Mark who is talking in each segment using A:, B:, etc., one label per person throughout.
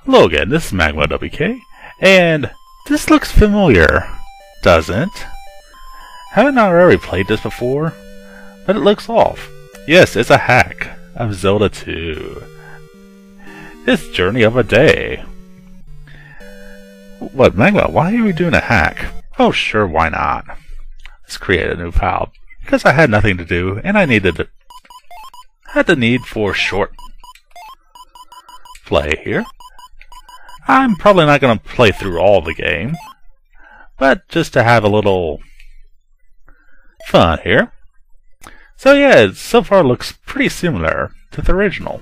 A: Hello again, this is magmawk, and this looks familiar, doesn't? Haven't I already played this before? But it looks off. Yes, it's a hack of Zelda II. It's Journey of a Day. What, Magma, why are we doing a hack? Oh sure, why not? Let's create a new file. Because I had nothing to do, and I had the need for short play here. I'm probably not going to play through all the game, but just to have a little fun here. So yeah, it so far looks pretty similar to the original,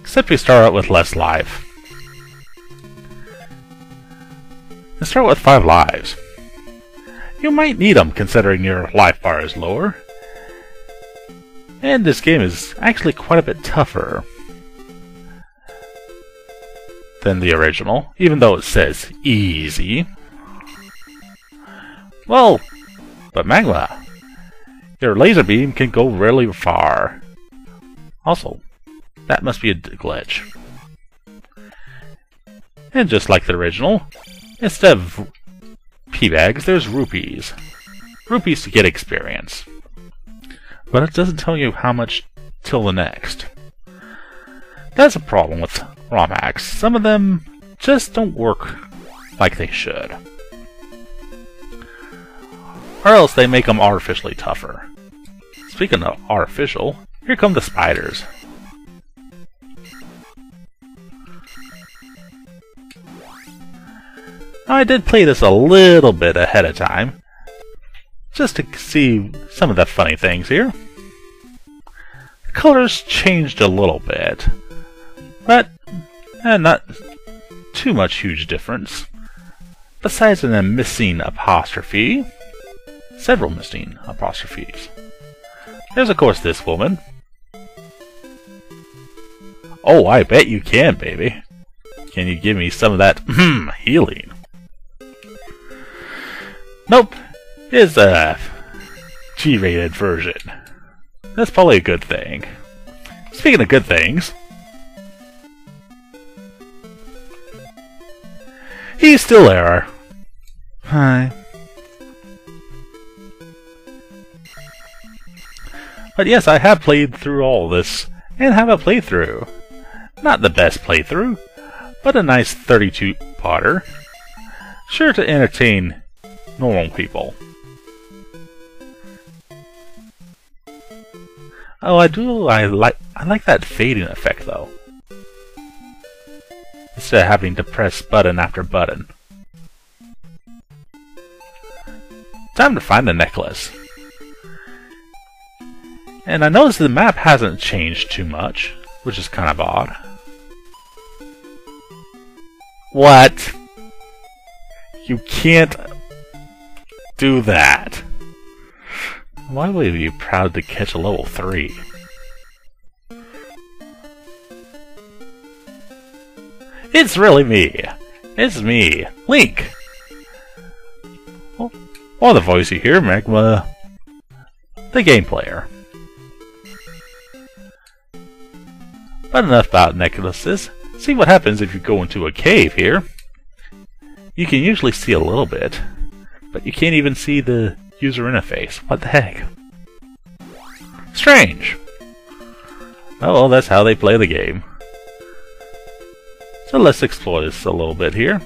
A: except we start out with less life. Let's start with 5 lives. You might need them considering your life bar is lower, and this game is actually quite a bit tougher than the original, even though it says easy. Well, but Magma, your laser beam can go really far. Also, that must be a glitch. And just like the original, instead of P-bags, there's rupees. Rupees to get experience. But it doesn't tell you how much till the next. That's a problem with ROM hacks. Some of them just don't work like they should. Or else they make them artificially tougher. Speaking of artificial, here come the spiders. Now, I did play this a little bit ahead of time, just to see some of the funny things here. The colors changed a little bit, but not too much huge difference. Besides a missing apostrophe, several missing apostrophes. There's of course this woman. Oh, I bet you can, baby. Can you give me some of that healing? Nope, it's a G-rated version. That's probably a good thing. Speaking of good things, he's still there. Hi. But yes, I have played through all this, and have a playthrough. Not the best playthrough, but a nice 32-parter. Sure to entertain normal people. Oh, I like that fading effect though. Instead of having to press button after button. Time to find the necklace. And I noticed the map hasn't changed too much, which is kind of odd. What? You can't do that. Why would you be proud to catch a level 3? It's really me. It's me, Link. Or the voice you hear, Magma, the game player. But enough about necklaces. See what happens if you go into a cave here. You can usually see a little bit, but you can't even see the user interface. What the heck? Strange! Oh well, that's how they play the game. So let's explore this a little bit here.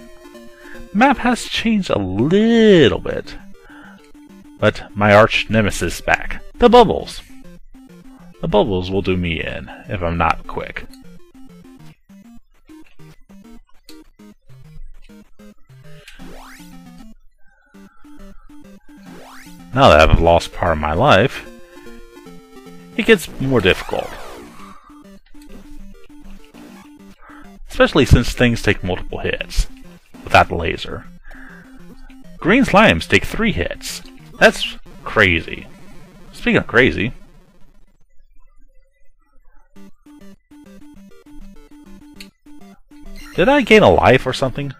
A: The map has changed a little bit, but my arch nemesis is back. The bubbles! The bubbles will do me in, if I'm not quick. Now that I've lost part of my life, it gets more difficult. Especially since things take multiple hits, without the laser. Green slimes take 3 hits. That's crazy. Speaking of crazy, did I gain a life or something?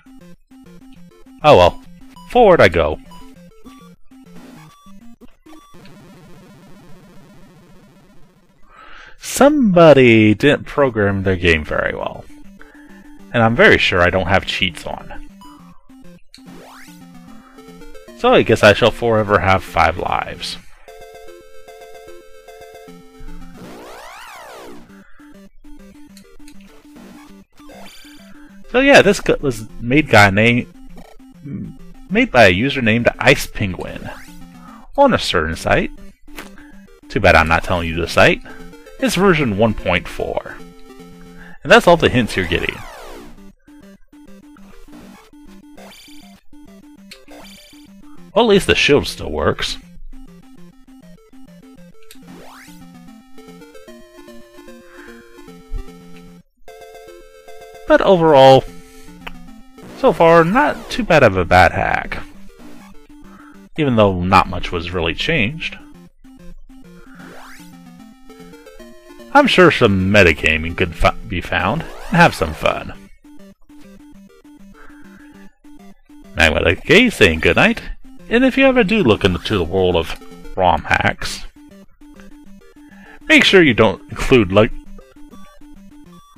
A: Oh well, forward I go. Somebody didn't program their game very well. And I'm very sure I don't have cheats on. So I guess I shall forever have 5 lives. So yeah, this was made by a user named Ice Penguin on a certain site. Too bad I'm not telling you the site. It's version 1.4. And that's all the hints you're getting. Well, at least the shield still works. But overall, so far, not too bad of a bad hack. Even though not much was really changed. I'm sure some metagaming could be found and have some fun. MagmaWk saying goodnight, and if you ever do look into the world of ROM hacks, make sure you don't include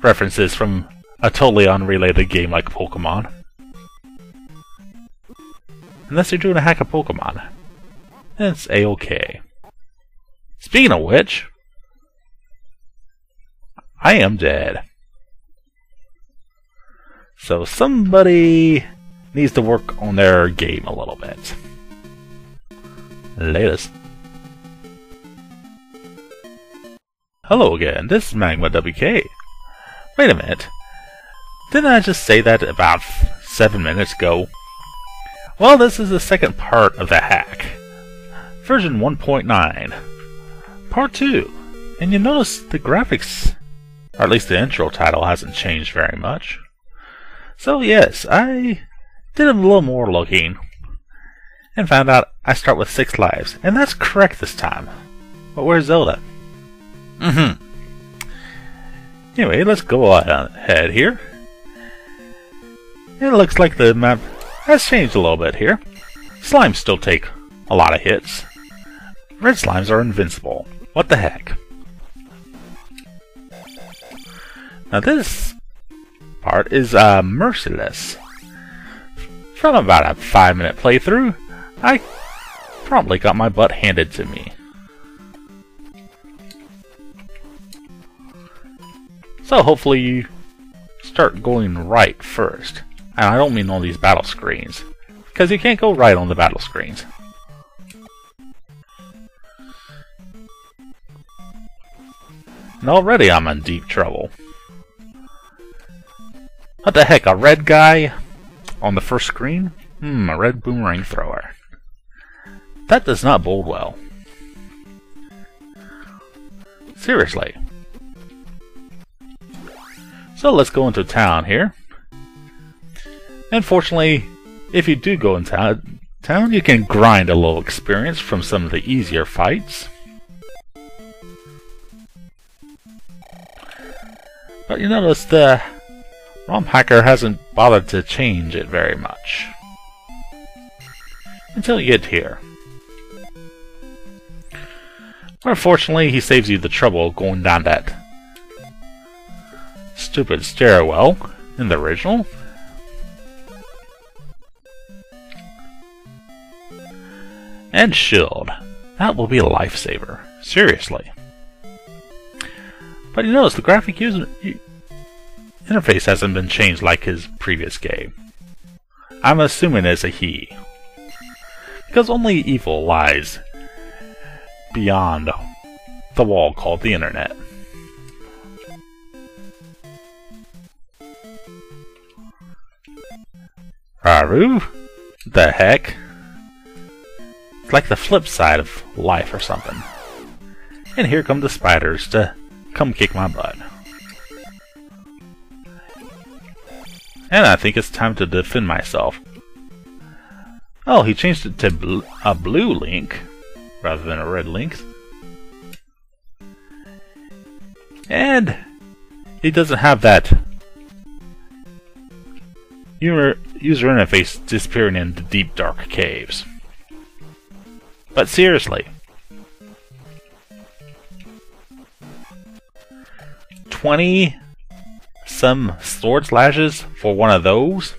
A: references from a totally unrelated game like Pokemon. Unless you're doing a hack of Pokemon. Then it's A-OK. Speaking of which, I am dead. So somebody needs to work on their game a little bit. Latest. Hello again, this is MagmaWk. Wait a minute. Didn't I just say that about 7 minutes ago? Well, this is the second part of the hack. Version 1.9. Part 2. And you notice the graphics, or at least the intro title, hasn't changed very much. So yes, I did a little more looking and found out I start with 6 lives. And that's correct this time. But where's Zelda? Anyway, let's go ahead here. It looks like the map has changed a little bit here. Slimes still take a lot of hits. Red slimes are invincible. What the heck? Now this part is merciless. From about a 5-minute playthrough, I promptly got my butt handed to me. So hopefully you start going right first. And I don't mean on these battle screens, because you can't go right on the battle screens. And already I'm in deep trouble. What the heck, a red guy on the first screen? A red boomerang thrower. That does not bode well. Seriously. So let's go into town here. Unfortunately, if you do go into town, you can grind a little experience from some of the easier fights. But you notice the ROM hacker hasn't bothered to change it very much. Until you get here. Unfortunately, he saves you the trouble of going down that stupid stairwell in the original. And shield. That will be a lifesaver. Seriously. But you notice the graphic interface hasn't been changed like his previous game. I'm assuming it's a he. Because only evil lies beyond the wall called the internet. Haru? The heck? It's like the flip side of life or something. And here come the spiders to come kick my butt. And I think it's time to defend myself. Oh, he changed it to a blue link rather than a red link. And he doesn't have that user interface disappearing into deep dark caves. But seriously, 20 some sword slashes for one of those?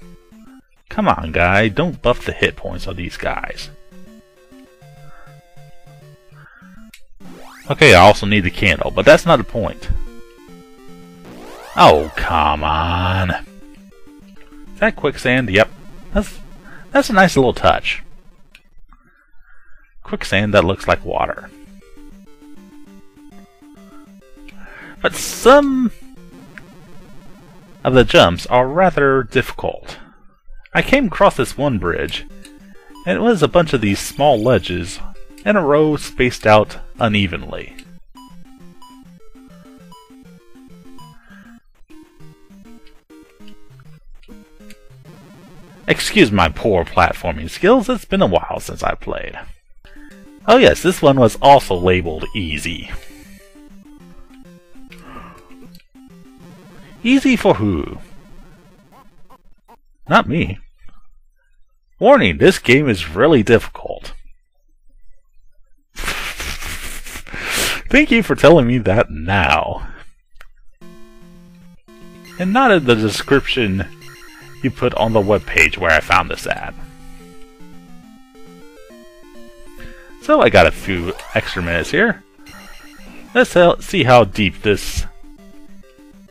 A: Come on, guy, don't buff the hit points on these guys. Okay, I also need the candle, but that's not the point. Oh, come on. Is that quicksand? Yep. That's a nice little touch. Quicksand that looks like water. But some of the jumps are rather difficult. I came across this one bridge, and it was a bunch of these small ledges in a row spaced out unevenly. Excuse my poor platforming skills, it's been a while since I played. Oh yes, this one was also labeled easy. Easy for who? Not me. Warning, this game is really difficult. Thank you for telling me that now. And not in the description you put on the webpage where I found this at. So I got a few extra minutes here. Let's see how deep this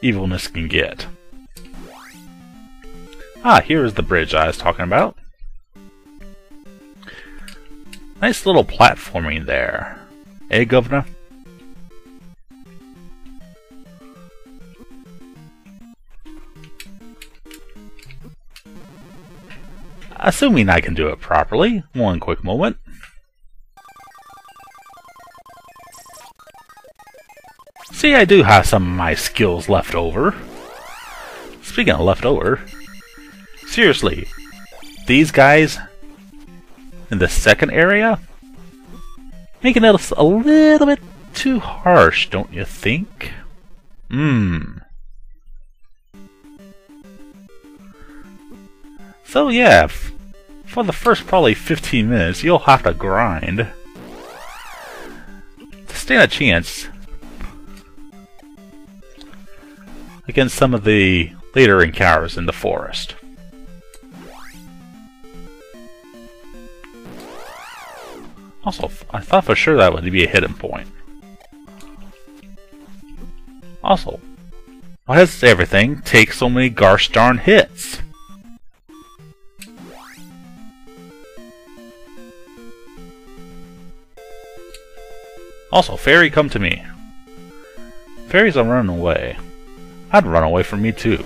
A: evilness can get. Ah, here's the bridge I was talking about. Nice little platforming there. Eh, Governor? Assuming I can do it properly. One quick moment. See, I do have some of my skills left over. Speaking of left over, seriously, these guys in the second area making it a little bit too harsh, don't you think? So yeah, for the first probably 15 minutes, you'll have to grind to stand a chance against some of the later encounters in the forest. Also, I thought for sure that would be a hidden point. Also, why does everything take so many gosh darn hits? Also, fairy, come to me. Fairies are running away. I'd run away from me too.